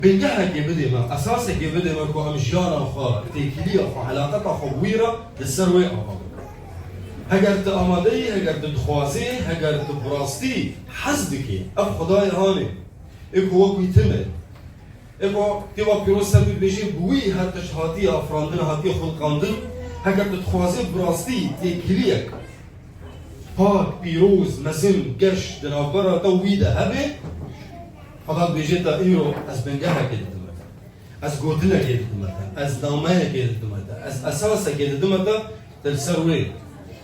بنجهك يبدي ما أساسك يبدي ما كو أمجيانا خا تيكلية خا علاقتها خويرة للسروي أمامك هجر تأمادي هجر تدخوازي هجر تبراستي حزدكي أف خداي هاني إكو وكو يتمد إكو تبا بيروسا بيجي بوي هرتش هاتي أفراندن هاتي خلقاندن هجر تدخوازي براستي تيكليك باك بيروز مزن قش دنابرا تويدة هبه فقط بيجيتا إيرو أز بنجاها كده دمتا أز قوتنا كده دمتا أز نامايا كده دمتا أز أساسا كده دمتا تلسروي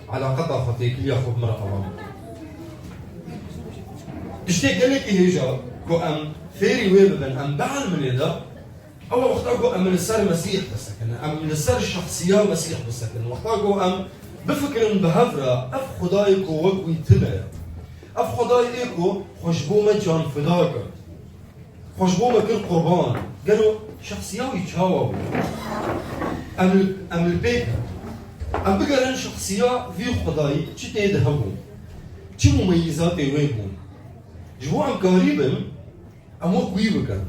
على قطع فتيك لي أخذ مرة أمامك تشتيك قال لك إيه كو أم ثيري ويبن أم بعل من إذا أول وقتاكو أم من السر مسيح بسكن أم من السر الشخصية مسيح بسكن وقتاكو أم بفكر بهفرة أف خدايكو وقوي تمر أف خدايكو خشبومة جان فداكا خشبومة كل قربان قالوا شخصية ويتشاوبوا أم البيك أم بقرن شخصية في خداي شي تيدهبون شي مميزات يويبون جبو أم قريبا أم وقوي بكن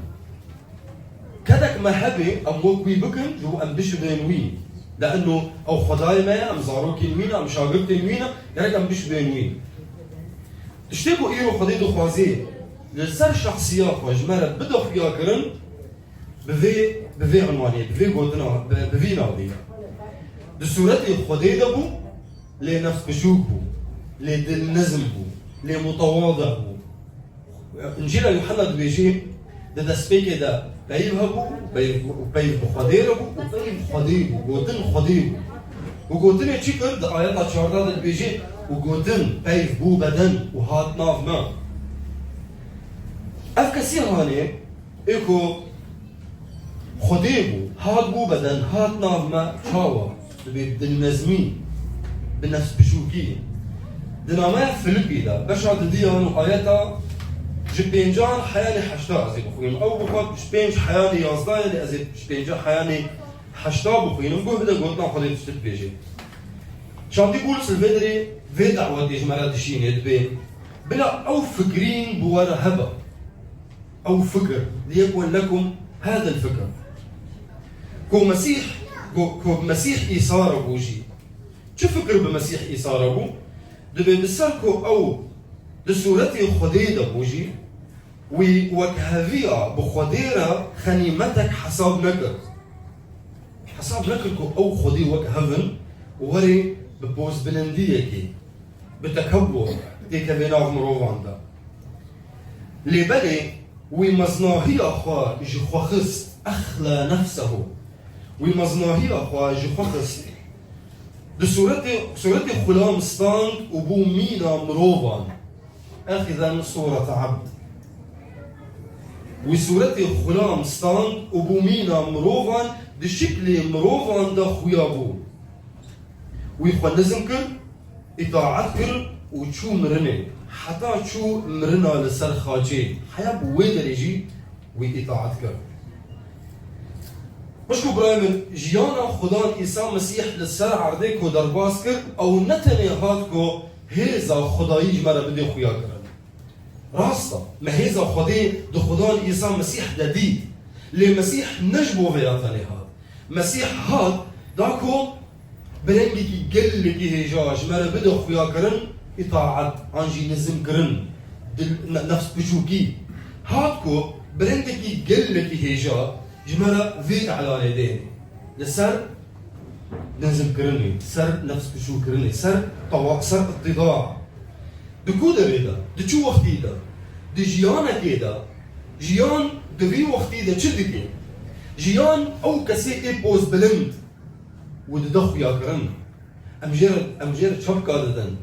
كدك مهبة أم وقوي بكن جبو أم بشبين وين لأنه أو خداي ما أم زاروكين وين أم شاقبتين وين يعني أم بشبين وين تشتكوا إيرو خديدو خوازي لسر شخصية خوجمرة بدو خيا كرن بفي عنوانية بفي قوتنا بفي ناضية دسورتي خديدة بو لنفس بشوك بو لدل نزم بو لمتواضع بو إنجيل يوحنا بيجي ده سبيكي ده بيبهبو بيب خديرة بو وبيب خديبو قوتن خديبو وقوتن يتشكر ده آيات شهردة ده بيجي وقوتن بيب بو بدن وهات ناف ما أف كثير هاني إيكو خديبو هات بو بدن هات ناف ما شاوا بالنزمين بالنفس بشوكي دنامات فيلبي ده بشعد ديانو آياتا جبينجان حياني حشتا أزي بخوين أو بخوات جبينج حياني يازداي اللي أزي جبينجان حياني حشتا بخوين نقول هذا قلتنا خديت اشتت بيجي شاندي قول سلفيدري في دعوة دي جمالات الشين يدبين بلا أو فكرين بورا هبا أو فكر ليكون لكم هذا الفكر كو مسيح إيصار بوجي شو فكر بمسيح إيصار بو دبي بسالكو أو دسورتي خديدة بوجي وكهفية بخديرة خنيمتك حساب نكر كو أو خدي وكهفن ووري ببوز بلندية كي بتكبر ديك بيناغ مروفان دا لبالي ومزناهي أخوة جخوخست أخلى نفسه ومزناهي أخوة جخوخست دسورتي خلام ستاند وبو مينا مروفان أخذا صورة عبد وصورتي خلام ستاند وبومينا مروفان دي شكل مروفان دا خويابو ويخوان لازمكر إطاعتكر وشو مرنة حتى شو مرنة لسر خاجي حيا بويدر يجي وإطاعتكر مشكو برايمن جيانا خدان إيسا مسيح لسر عردك ودرباسكر أو نتني هاتكو هيزا خدايج مرة بدي خويا كرن راستا ما هيزا خدي دو خدان إيسا مسيح جديد لمسيح نجبو فياتني هاد مسيح هاد داكو برنجي قلقي هيجاج مرة بدي خويا كرن إطاعت عنجي نزم كرن نفس بشوكي هادكو برنجي قلقي هيجاج جمرة في على يدين لسر نزم كرني سر نفس بشو كرني سر اتضاع دكودا ريدا دشو وقتي دا دي جيانا كيدا جيان دفي وقتي دا تشدكي جيان او كسي ايبوز بلند وددخو يا كرن امجير شبكة ددن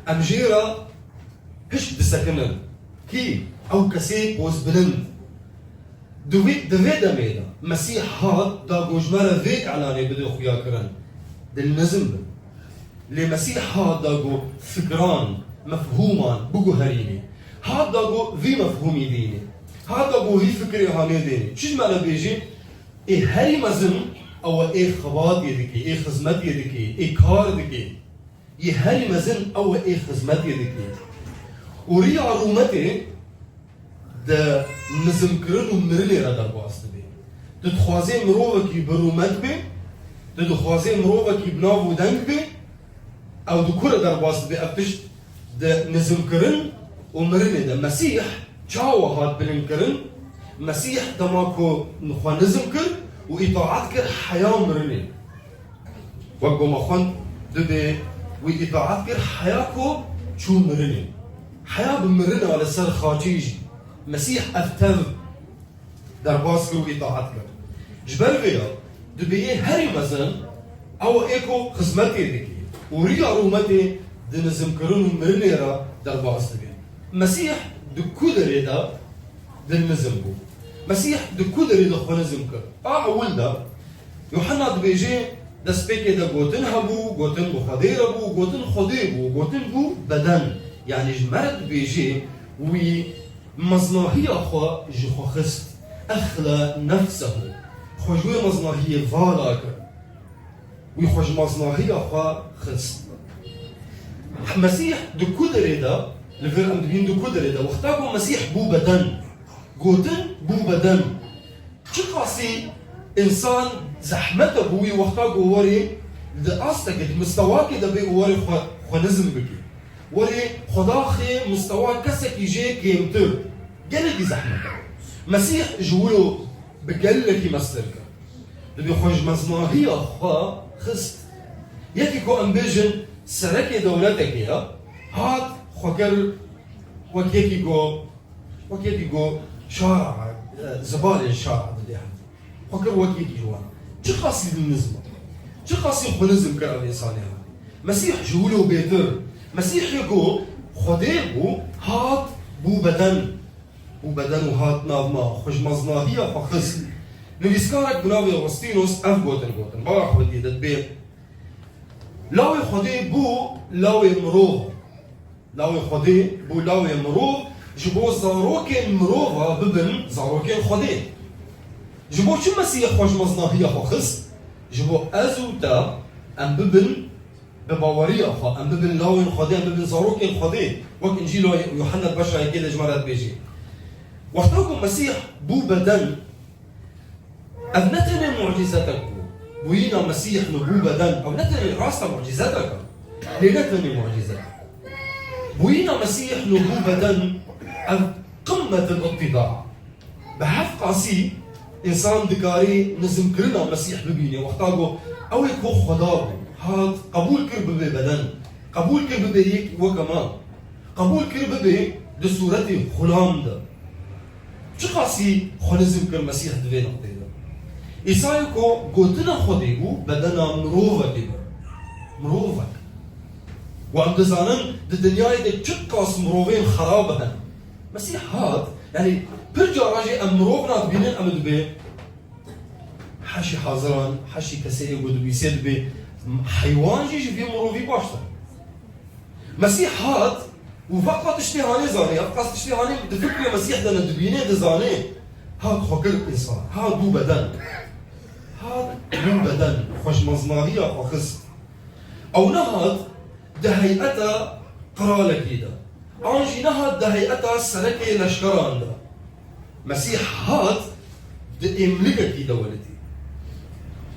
امجيرا هش بسكنن كي او كسي بوز بلند دفيدا ميدا مسيح هاد دا جوجمارا فيك علاني بدو خويا كرن دالنزم لمسيح هاد داغو فكران مفهومان بقو هريني هاد داغو في مفهومي ديني هاد داغو في فكري هاني ديني شيش معنى بيجي ايه هري مزم او ايه خبات يدكي ايه خزمت يدكي ايه كار دكي ايه هري مزم او ايه خزمت يدكي وريع رومتي ده نزم كرن ومرلي را در باست بي تدخوازي مروفك برومت بي تدخوازي مروفك بناف ودنگ بي او دكورة در باست بي افتشت ده نزم كرن ومرلي ده مسيح چاوه هاد بلن كرن مسيح دماكو نخوا نزم كر وإطاعت كر حياة مرلي وقو مخوان دبي وإطاعت كر حياكو شو مرلي حياة بمرنا على سر خاجيجي مسيح أفتر درباس كر وإطاعت كر جبل فيها دبي هري مثلا أو إيكو خزمتي دكي وريا رومتي دنزم كرن ومرلي را درباس دبي مسيح دكو دريدا دنزم بو مسيح دكو دريدا خو نزم كر أول دا يوحنا دبيجي دسبيكي دا قوتن هبو قوتن بخدير بو قوتن خدي بو قوتن بو بدن يعني جمرد بيجي وي مزناهية خو جخو خست أخلى نفسه خوجوي مزناهية فالاك وي خوج مزناهية خو خست مسيح دكو دريدا لفير أم دبين دكو دريدا واختاقو مسيح بو بدن قوتن بو بدن چه قاسي إنسان زحمته بوي واختاقو وري لأستقد مستواكي دبي وري خو نزم بكي وري خداخي مستوى كسك يجي كيمتر قلقي زحمته مسيح جولو بقلقي مسلك دبي خوش مزناهية خو خست يكي كو أمبيجن سركي دولتك يا هاد خوكر وكيكي جو شارع زبالة الشارع دليها خوكر وكيكي جوان چه خاصي بالنزمة چه خاصي خو نزم كر الإنساني مسيح جولو بيتر مسيح يقول خديبو هات بو بدن وهات نافما خوش مزناهية فخص نبيسكارك بناوي أغسطينوس أف قوتن بارح ودي دبير لاوي خديب بو لاوي مروف لاوي خديب بو لاوي مروف جبو زاروكين مروفا ببن زاروكين خديب جبو شو مسيح خوش مزناهية فخص جبو أزوتا أم ببن بباورية خا أم ببن لاوين خدي أم ببن زاروكين خدي وقت إنجيل يوحنا البشر هيك جمرات بيجي وقتكم مسيح بو بدن أبنتني معجزتك بوينا مسيح نبو بدن أبنتني راستا معجزتك ليلتني معجزتك بوينا مسيح نبو بدن قمة الاتضاع بحف قاسي إنسان دكاري نزم كرنا مسيح ببيني وقتاقو أو يكو خدابو هاد قبول كرب بي بدن قبول كرب بي هيك وكمان قبول كرب بي دسورتي غلام ده چه خاصي خنزم كر مسيح دوي نقطه ده إسايكو قوتنا خديبو بدنا مروفك ديبر مروفك وعم دزانن الدنيا دي چقاس مروفين خرابهن مسيح هاد يعني برجع راجي ام مروفنا دبينن ام دبي حشي حاضران حشي كسي ودبي سيد بي حيوان جيجي في مروفي باشتر مسيح هاد وفقط اشتهاني زاني فقط اشتهاني دفكر مسيح دنا دبينه دزاني هاد خوكر انسان هاد بو بدن خوش مزناهية خوخص او نهاد ده هيئتا قرالك كده انجي نهاد ده هيئتا سركي لشكران ده مسيح هاد ده املكك كده ولدي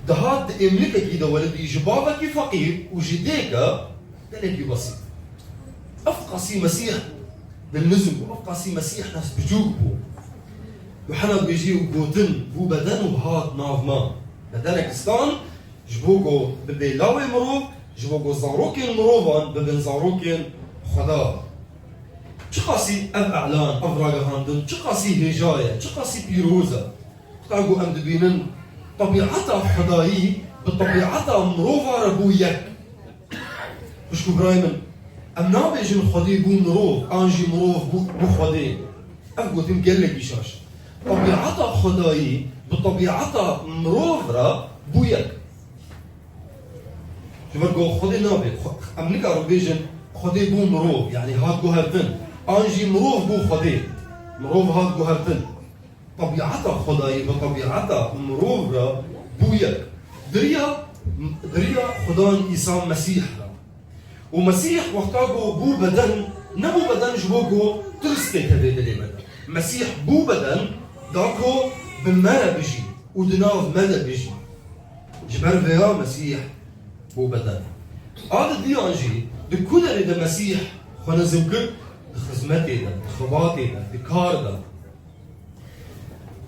ده هاد ده املكك كده ولدي جبابك فقير وجديك دلك بسيط أفقسي مسيح بالنزم وأفقسي مسيح ناس بجوبه يوحنا بيجي وقوتن بو بدن وهات نافما بدنك استان جبوكو ببي لاوي مروف جبوكو زاروكين مروفان ببن زاروكين خدا چقاسي أف إعلان أف راقهاندن چقاسي هجاية چقاسي بيروزة تاقو أم دبينن طبيعتا خدايي بطبيعتا مروفا ربويك وشكو برايمن أم نابجن خدي بو مروف أنجي مروف بو خدي أفقو تمقلق إشاش طبيعتا خدايي بطبيعتا مروف را بويك شوفرقو خدي نابج أم نكا ربيجن خدي بو مروف يعني هاد قو هرتن أنجي مروف بو خدي مروف هاد قو هرتن طبيعتا خدايي بطبيعتا مروف را بويك دريا خدان إيسان مسيح ومسيح وقتاقو بو بدن نبو بدن جبوكو ترسكي كده دلي بدن مسيح بو بدن داكو بمرة بيجي ودناف مدى بيجي جبر فيها مسيح بو بدن هذا دي انجي دكودا لدى مسيح خوانا زوجك خزمتي دا خباتي دا دكار دا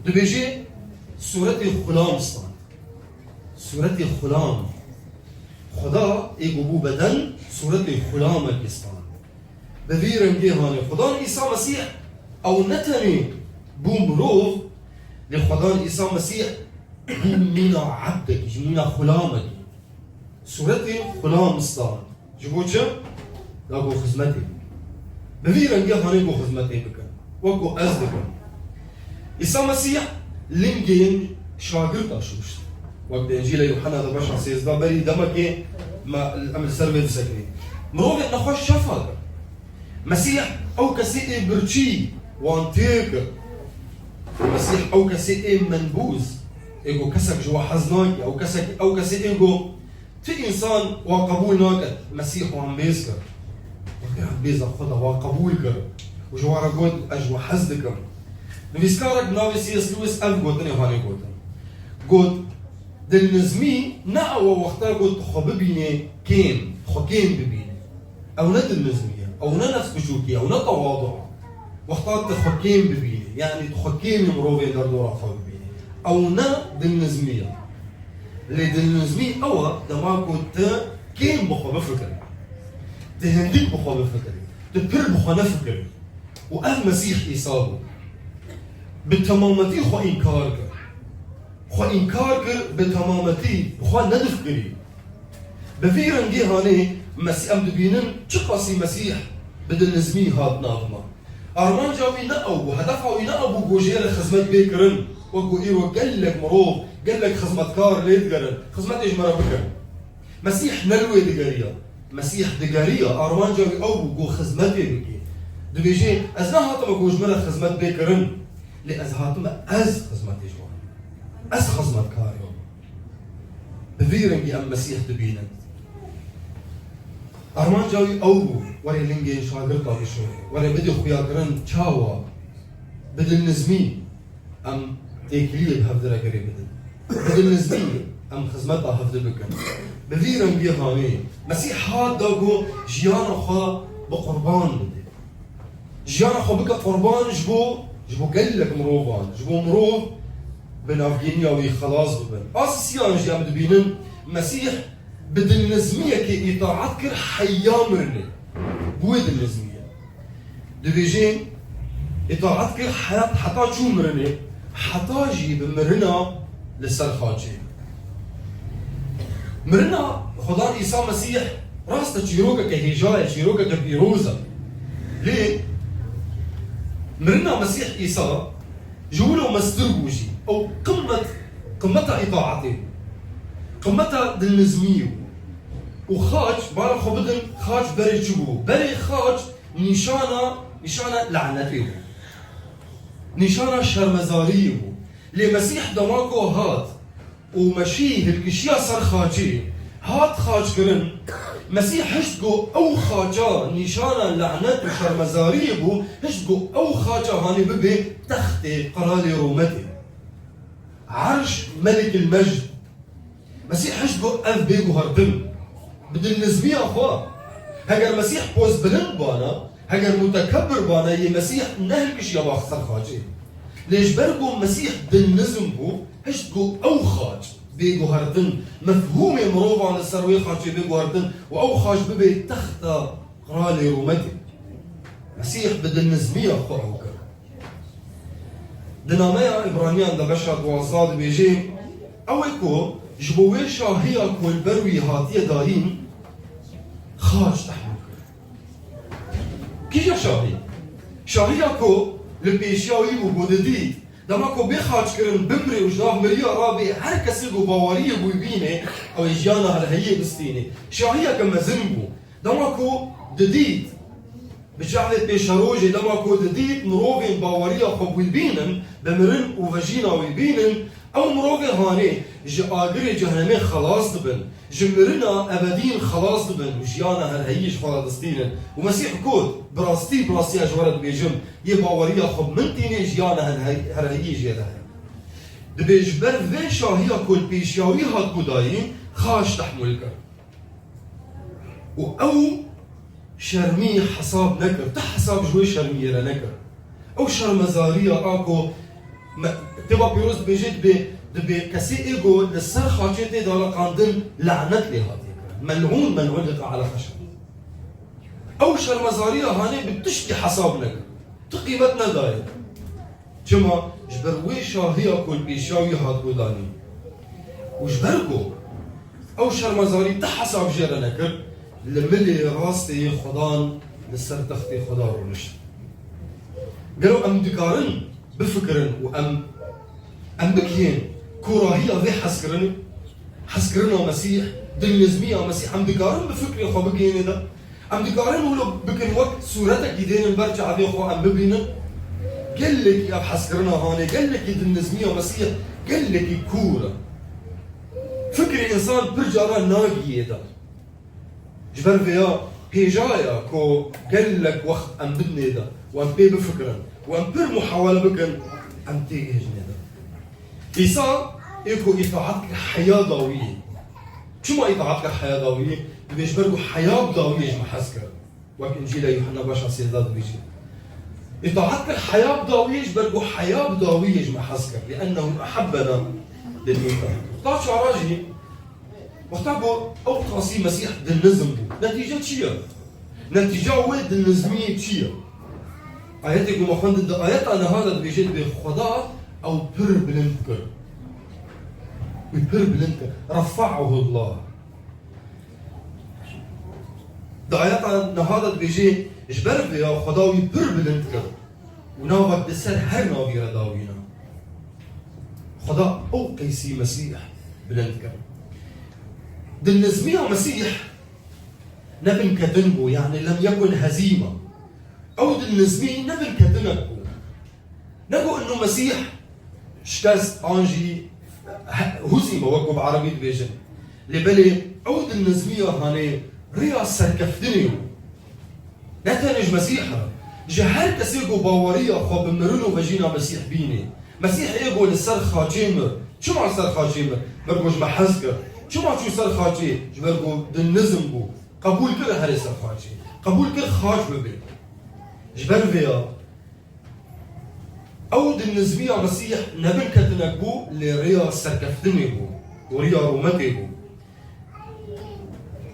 دبيجي سورتي خلام ستان سورتي خلام خدا ايقو بو بدن سورتي خلام الكستان بذيرن جي هاني خدا عيسى مسيح او نتني بو مروف لخدا عيسى مسيح بو منا عبدك منا خلامك سورتي خلام ستان جبوتشا لاقو خزمتي بذيرن جي هاني بو خزمتي بكن وكو ازدكن عيسى مسيح لنجين شاگرد اشوشت وقت انجيل يوحنا ده بشر سيزدا بري دمكي ما الامر سرمي بسكني مروفت نخوش شفاك مسيح او كسي برشي وانتيك مسيح او كسي منبوذ ايجو كسك جوا حزناك او كسي ايجو في انسان وقبول ناكت مسيح وعم بيذكر وقت عم بيذكر خدا وقبول كر وجوا رجود اجوا حزدكم نفسكارك ناوي سيس لويس ألف قوتني هاني قوتن قوت دل نزمي نأوى وقتا قوت خببيني كيم خكيم ببيني أو ندل نزمية أو نفس بشوكي أو نتواضع وقتا تخكيم ببيني يعني تخكيم مروفي دردورا ببيني أو ندل نزمية اللي دل نزمي أوى دماغو كيم بخوا بفكري تهنديك بخوا بفكري تبر بخوا نفكري وأهل مسيح إصابه بتمامتي خو إنكار كر خو إنكار كر بتمامتي خو ندف كري بفيرن دي هاني مسيح أم دبينن تقاسي مسيح بدل نزمي هاد ناغما أرمان جاوي نأو وهدفعو ينأبو جوجير خزمت بيكرن وقو إيرو قلك مروف قلك خزمت كار ليت قرن خزمت إيش مرة بكر مسيح نلوي دقارية مسيح دقارية أرمان جاوي أو جو خزمتي بكي دبيجي أزنا هاتما جوجمرة خزمت بيكرن لأزهاتما أز خزمت جوان أز خزمت كاريو بفيرنجي أم مسيح دبينا أرمان جاوي أوبو وري لنجي شاقرطا بشوي وري بدي خويا قرن تشاوا بدل نزمي أم تيكليه بهفدرا قريب بدل نزمي أم خزمتا هفدر بكن بفيرنجي هامي مسيح هاد داقو جيانا خوا بقربان بدي جيانا خوا بك قربان جبو قلك مروفان جبو مروف بنافجينيا وي خلاص ببن أساسيان جي عم دبينن مسيح بدل نزمية كي إطاعتكر حيامرني بويد النزمية دبيجين إطاعتكر حياة حتى شو مرني حتى جي بمرنا للسرخاجي مرنا خدا عيسى مسيح راستا تشيروكا كهيجاية تشيروكا كبيروزا ليه؟ مرنا مسيح عيسى جولو مستربوجي او قمتها اطاعتي قمتها دلنزميو وخاج بارا خبدن خاج بري جبو بري خاج نشانه لعنتي نشانه شرمزاريو لمسيح دماغو هات ومشيه الكشيا صار خاجي هات خاج كرن مسيح هشتقو او خاجا نشانا لعنت وشرمزاري بو هشتقو او خاجا هاني ببي تختي قرالي رومتي عرش ملك المجد مسيح هشتقو اف بيقو هردن بدل نزمية اخوة هاجر مسيح بوز بلند بانا هاجر متكبر بانا يي مسيح نهلكش يا باخسر خاجي ليش برقو مسيح دل نزم بو هشتقو او خاج بيجو هردن مفهوم مروف عن السروي خاج بيجو هردن واو خاج ببي تختا قرالي رومتي مسيح بدل نزمية خاوكا دنامية إبرانيان دا بشرة وعصاد بيجي أويكو جبوير شاهية كو البروي هاتية دارين خاج تحملك كيف يا شاهية كو لبيشاوي وبودديد دماكو بيخاج كرن بمري وجناف مريا رابي هر كسيقو باوريه بويبيني او يجانا هالهيه بستيني شاهية كما زنبو دماكو دديد بجعلت بيشاروجي دماكو دديد نروبين باوريه خو ويبينن بمرن وفاجينا ويبينن او مروفي هاني جي آگري جهنمي خلاص دبن جمرنا ابدين خلاص دبن وجيانا هرهيش فلسطين ومسيح كود براستي اجورد بيجم يباوريا خب من تيني جيانا هرهيش يده دبيجبر في شاهيا كل بيشاوي هاد كوداين خاش تحمل كر او شرمي حساب نكر تحساب جوي شرمي نكر او شرمزاريا اكو تبا بيروز بيجيت دبي كسي ايجو للسر خاطيتي دالا قاندن لعنت لي هاتي ملعون لك على خشب او شرمزاريا هاني بتشتي حساب نكر تقيمتنا داير جمع جبروي شاهيا كل بيشاوي هاد كوداني وجبرقو او شرمزاري تحساب جيرا نكر لملي راستي خدان لسر تختي خدا رونشت قالوا ام دكارن بفكرن وام بكين كراهية ذي حسكرن مسيح دلنزمية مسيح ام دكارن بفكري خو بكين ده ام دكارن ولو بكن وقت صورتك يدين برجع ذي خو ام ببينن قال لك يا حسكرنا هاني قال لك دلنزمية مسيح قال لك كورة فكري انسان برجع ناقية ده جبر فيها هيجايا كو قال لك وقت ام بدني ده وام بي بفكرن وام بير محاولة بكن ام تيجي ده إيسا إيكو إطاعتك حياة ضوئية شو ما إطاعتك حياة ضوئية؟ بيش برضو حياة ضوئية محسكر وقت إنجيل يوحنا باشا سيداد بيجي إطاعتك حياة ضوئية برضو حياة ضوئية محسكر لأنه أحبنا للمنتهى وقتاش عراجي وقتاكو أو قاسي مسيح دلنزم نتيجة تشيا نتيجة ويد النزمية تشيا آياتك ومخوند آيات أنا هذا بيجي بخدا أو بر بلنتكر بر بلنتكر رفعه الله دعايات نهضت بيجي جبر بيا خداوي بر بلنتكر وناوك بسر هر ناوي رداوينا خدا أو قيسي مسيح بلنتكر دلنزمية مسيح نبن كدنبو يعني لم يكن هزيمة أو دلنزمية نبن كدنبو نقول إنه مسيح شكاز أنجي هزيمة وقو بعربي بيجن لبالي عود النزمية هاني ريا سركفتنيو نتنج مسيحة جهر كسيقو باورية خو بمرنو فجينا مسيح بيني مسيح ايقو للسر خاجيمر شو مع سر خاجيمر؟ برقو جمع حزقر شو مع شو سر خاجي؟ جبرقو دلنزم بو قبول كل هري سر خاجي قبول كل خاج ببي جبر فيا أود النزمية مسيح نبن كتنك بو لريا سركفتني بو وريا رومتي بو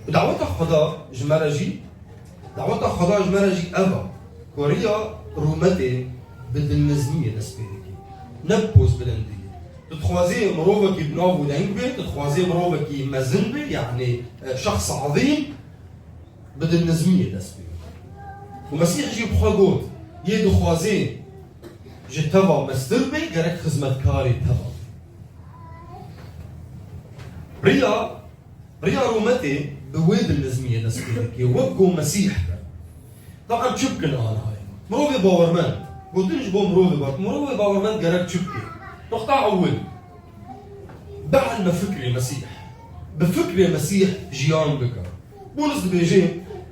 دعوتها خدا جمرجي دعوتها خدا جمرجي أبا وريا رومتي بد النزمية نسبيكي نبوز بلندي تتخوازي مروفكي بنافو دنجبي تتخوازي مروفكي مزنبي يعني شخص عظيم بد النزمية نسبيكي ومسيح جيب خاقود يدو خوازي جتوا مستربي جرك خدمة كاري توا ريا رومتي بويد النزمية نسبيكي وبقو مسيح طبعا تشبكن أنا هاي مروفي باورمان قلتنش بو مروفي باورمان جرك تشبكي نقطع أول بعد ما فكري مسيح بفكري مسيح جيان بكر بونس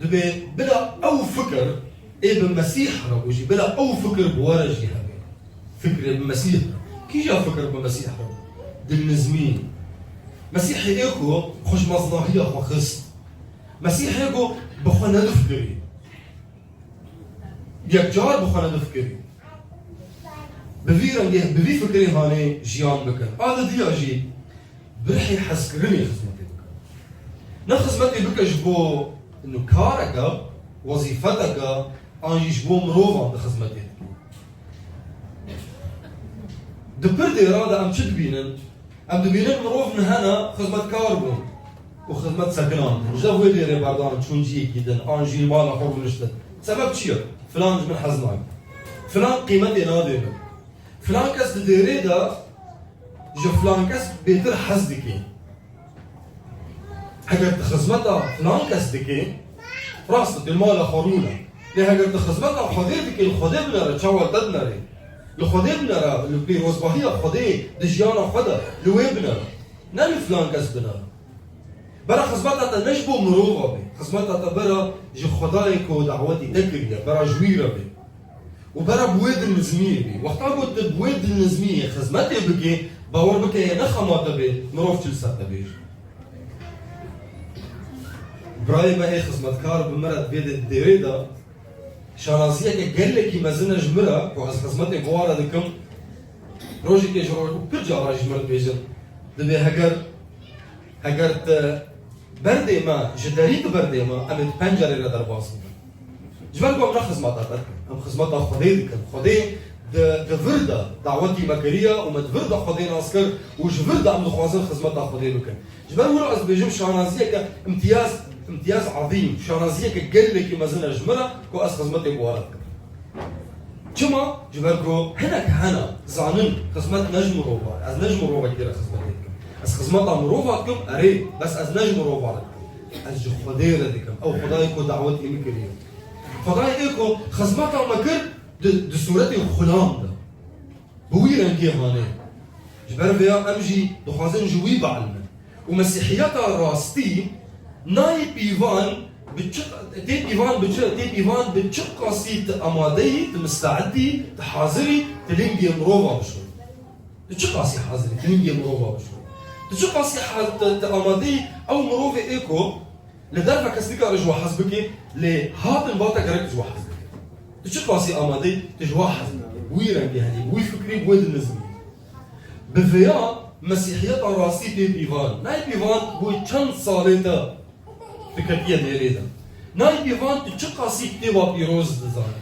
دبي بلا أو فكر إيه بمسيح ربوجي بلا أو فكر بورجي هبي فكر بمسيح كي جا فكر بمسيح رب دلنزمين مسيح إيكو خوش مصناهية خو خست مسيح إيكو بخوانا دفكري يكجار بخوانا دفكري بفي فكري هاني جيان بكر هذا دياجي برحي حسكرني خدمتي بكر نخدمتي بكر جبو إنه كارك وظيفتك أنجي جبو مروفا بخدمتي دبر دي إرادة أم شد بينن أم دبينن مروف نهانا خدمت كاربون وخدمت سكنان جاو ويدي ريباردان شون جي كيدن أنجي المالا حور نشتن سبب شيء فلان من حزناي فلان قيمتي نادمة فلان كاس ديري دا جو فلان كاس بيتر حزدكي هكذا خدمتها فلان كاس دكي راسة المالا خرونا لها قلت خدمتها حضيرتك الخدمنا رتشاول تدنري لخده بنرا بروزباهية خده دجيانا خدا لوي بنرا نامي فلان كس بنرا برا خزمتا تنجبو مروفا بي خزمتا برا جي خدايك ودعوتي تكريا برا جويرا بي وبرا بويد النزمية بي وقتا قلت بويد النزمية خزمتي بكي باور بكي نخماتا بي مروف تلساتا بيج براي ما اي خزمتكار بمرد بيد الديريدا شانازية كي قال لك مازلنا جمرة وعز خزمتي بوارا دكم روجي كي جرو كرجع راجي مرد بيجن دبي هقرت بردي ما جداريت بردي ما امد بنجري لدرباس جبالكم نخ خزماتات ام خزماتا خدي دكم خدي د فردا دعوتي مكريه ومد فردا خدي ناسكر وجفردا ام خوازن خزماتا خدي دكم جبال ولو از بيجم شانازية امتياز عظيم شانازية قال لك مازلنا جمرة كو اس خزمتي بوارك كما جبالكو هنا زانن خزمت نجم روبا از نجم روبا كثير خزمتكم از خزمتها مروفاتكم اري بس از نجم روباتكم از جو خديرتكم او خدايكو دعوتي مكريه خدايكو خزمتها مكر د صورتي خلام ده بويرن كي هاني جبال فيا امجي دخازن جوي بعلم ومسيحياتها راستي ناي بيفان تي بيفان بتشق قصيد امادي مستعدي تحاضري تلينجي مروفا بشو تشق قصي حاضري تلينجي مروفا بشو تشق قصي امادي او مروفا ايكو لدرجه كسلكا رجوا حسبك لهات الباطا كرك جوا حسبك تشق قصي امادي تجوا حسبك ويرن يعني وي فكري بويد النزم بفيا مسيحيات راسي تي بيفان ناي بيفان بو چند سالتا فكرتيه ديريدا ناي بيفان تشقا سي كتابه بيروز دزان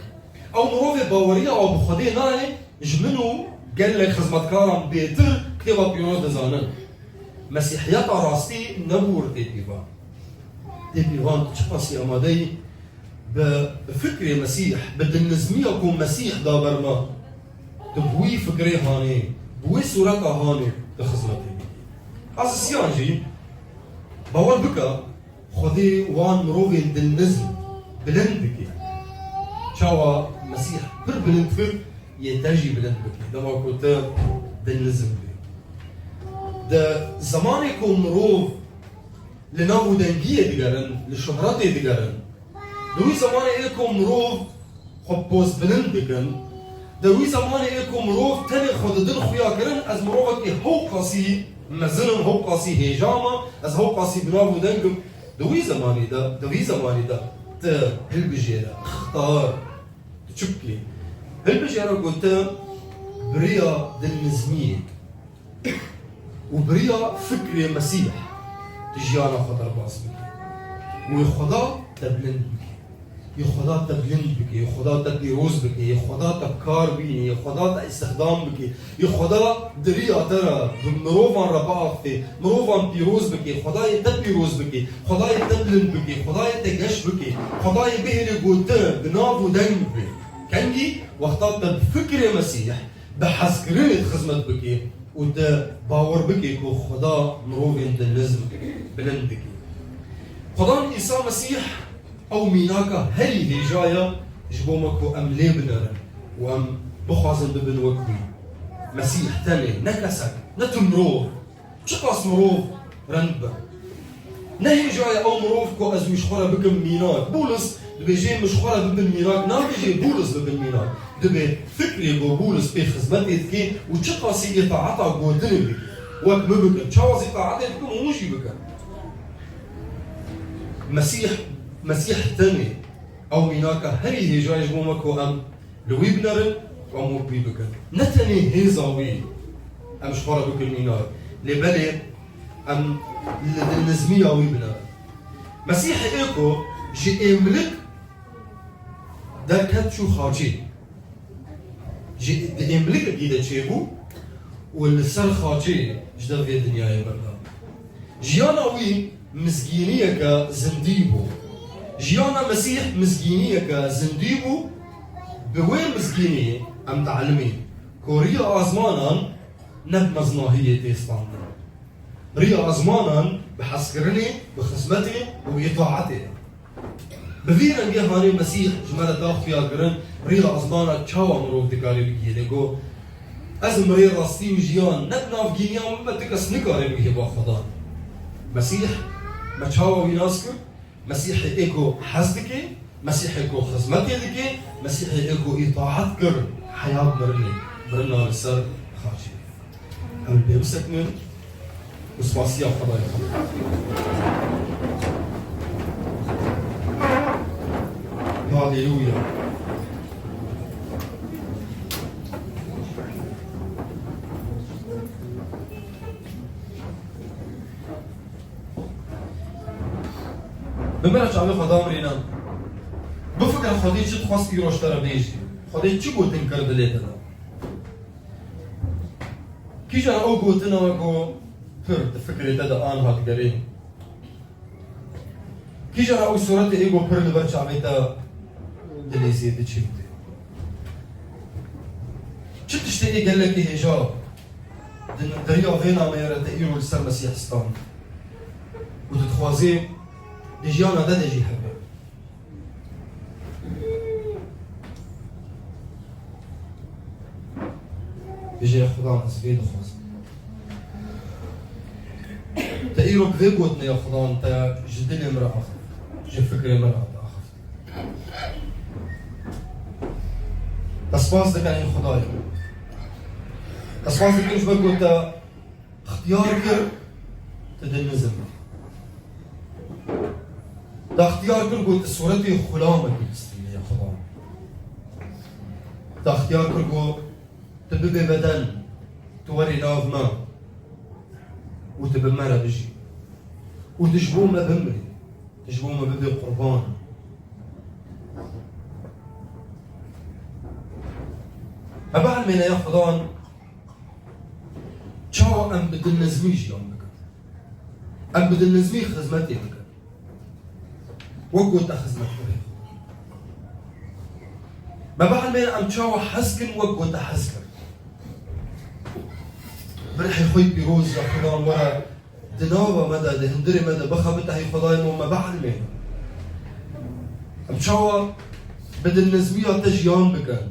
او مروفي باوريه او بخدي ناي جمنو قال لك خدمتكارم بيتر كتابه بيروز دزان مسيحيات راسي نبور تي بيفان تشقا سي امادي بفكري مسيح بدل نزميه كون مسيح دابرنا دبوي فكري هاني بوي صورتها هاني لخزمتي از سيانجي باور بكا خدي وان مروفي دل نزم بلند بكي شاوا مسيح بر بلند فر يتاجي بلند بكي دما كنت دل نزم بي دا زماني كون مروف لناو دنجية ديگرن لشهراتي ديگرن دوي زماني ايكم مروف خبوز بلند بكن دوي زماني ايكم مروف تاني خود دل خويا كرن از مروفك هو قاسي مزنم هو قاسي هجامة از هو قاسي بناو دنجم دوي زماني دا هالبجيرة اختار تشبكي هالبجيرة قلت بريا دالنزمية وبريا فكري مسيح تجيانا خطر باسمي ويخدا تبلند بكي يخدا تبلند بكي يخدا تبيروز بكي يخدا تبكار بيني يخدا استخدام بكي يخدا دريا ترى مروفان رباقتي مروفان بيروز بكي خداي تبيروز بكي خداي تبلند بكي خداي تجش بكي خداي بهلي قلت بنافو دم بكي كنجي وقتا تبفكر مسيح بحسكرين خزمت بكي وده باور بكي كو خدا مروفين دلزم بلند بكي خدا عيسى مسيح او ميناكا هلي هجايا جبومكو ام ليبنر وام بخازن ببن وكبي مسيح تاني نكسك نتمروف شقاس مروف رنبا نهي جايا او مروف كو ازو يشخورا بكم ميناك بولس دبي جي مشخورا ببن ميناك نابي جي بولس ببن ميناك دبي فكري بو بولس بي خزمتي تكي وشقاسي اطاعتا بو دنبي وك مبكن شاوزي اطاعتا بكم ومشي بكم مسيح تاني او ميناكا هري هجاي جبومكو ام لوي بنرن وامو بي بكن نتني هيزاوي ام شخورا بكل ميناك لبالي ام للنزمية وي بنرن مسيح ايكو جي املك دا كاتشو خاجي جي املك اكيدا تشيبو والسر خاجي جدا في الدنيا يبرنا جيانا وي مسكينية كزنديبو جيانا مسيح مسكينية كزنديبو بوين مسكينية ام تعلمين كوريا ازمانا نب مزناهية تيستان ريا ازمانا بحسكرني بخدمتي وبإطاعتي بفينا نجي هاني مسيح جمالة داخل فيها قرن مريض أزمانا تشاوا مروف دكاري بكي ديكو از مريض راستي وجيان نبناف جينيان ما تكس نكاري بكي باخدان مسيح ما تشاوا ويناسكو مسيح إيكو حزدكي مسيح إيكو خزمتي دكي مسيح إيكو إطاعت كر حياة مرنا لسر خارجي أول بيمسك من وسواسيا خضايا هاليلويا بمرج عمي خدا مرينا بفكر خدي چه خواست يروش ترى بيجي خدي چه قلت انكر دليتنا كي جا او قلتنا وكو فرد فكرة تدا آن هات قرين كي جا او صورتي ايقو فرد برچ عميتا دليزي دي چيبتي چه تشتئي قال لك هجاب دريا فينا ميرا تأيرو لسر مسيح ستان وتتخوازي دي جيانا دا دي جي حبه بيجي خدان اسفيد خواز تأيرو بذي قوتنا يا خدان تا جدلي مرأة أخف جي فكري مرأة أخف تسباس دكان خدايا تسباس دكان شبه قوتا اختيار تدنزم دا اختيار كل قلت صورتي خلامة كيستي يا خدان دا اختيار كل قلت تبقى بدن توري ناف ما وتبمرة بجي وتجبو ما بمري تجبو ما ببي قربان أبعد من يا خدان شو أم بدل نزميش يوم بك أم بدل نزمي خدمتي بك وقوت خدمتي ما بعد من أم شو حسكن وقوت حسكن برح خوي بيروز يا خدان ورا دناوة مدى دهندري مدى بخبتها هي خداي وما بعد من أم شو بدل نزمية تجيان بك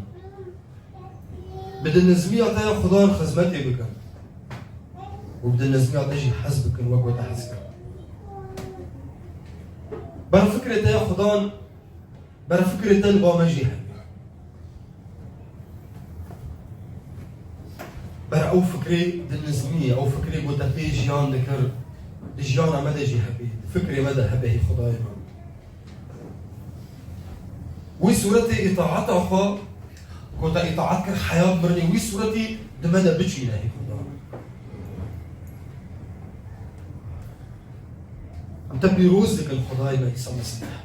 بدل نزمية تايا خدان خدمتي بك وبدل نزمية تجي حسبك وقوت حسكن برا فكرة تايا خدان برا فكرة تلبا مجيها برا أو فكري دلنزمية أو فكري قلت لي جيان ذكر جيانا مدى جي هبي فكري مدى هبي خداي وي صورتي إطاعتها أخا قلت إطاعتك حياة مرني وي صورتي دمدى بجينا هي خداي عم تبني روزك الخداي ما يسمى مسيح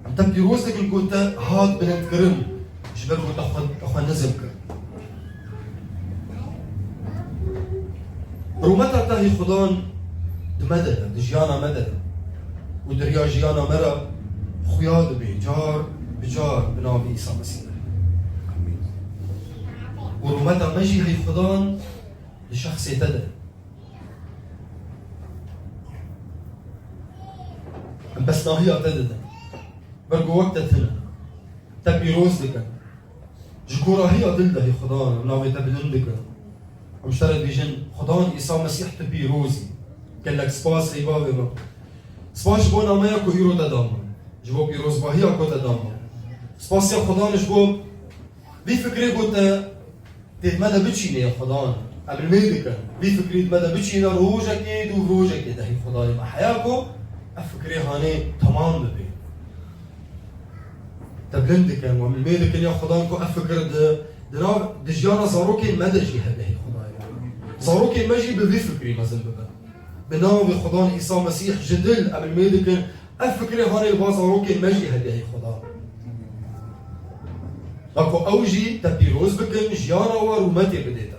عم تبني روزك القلت هاد بنت كرم جبال قلت أخوان نزل كرم رومتا تاهي خدان دمدى دجيانا مدى ودريا جيانا مرا خياد بي جار بجار بناوي عيسى مسيح ورومتا مجي هي خدان لشخص يتدى بس ناهي أتدى برقو وقت تنا تبي روز لك جكورا هي أدلدة هي خدان بناوي تبدن لك ومشترك بيجن خدان عيسى مسيح تبي روزي قال لك سباس هي بابي ما سباس جبونا ما يكو هيرو تدام جبو بيروز باهي أكو تدام سباس يا خدان جبو بي فكري قلت تتمدى بتشيني يا خدان قبل ميدك بي فكري تمدى بتشيني روجك يد وروجك يد هي خداي ما حياكو أفكري هاني تمام ببي تبلندك ومن ميدك يا خدانكو أفكر دنا دجانا زاروكي مدى جي هبه هي خداي زاروكي مجي ببي فكري مازال ببا بناوي خدان عيسى مسيح جدل قبل ميدك أفكري هاني با زاروكي مجي هبه هي خداي اكو اوجي تبي روز بكن جيانا ورومتي بديتا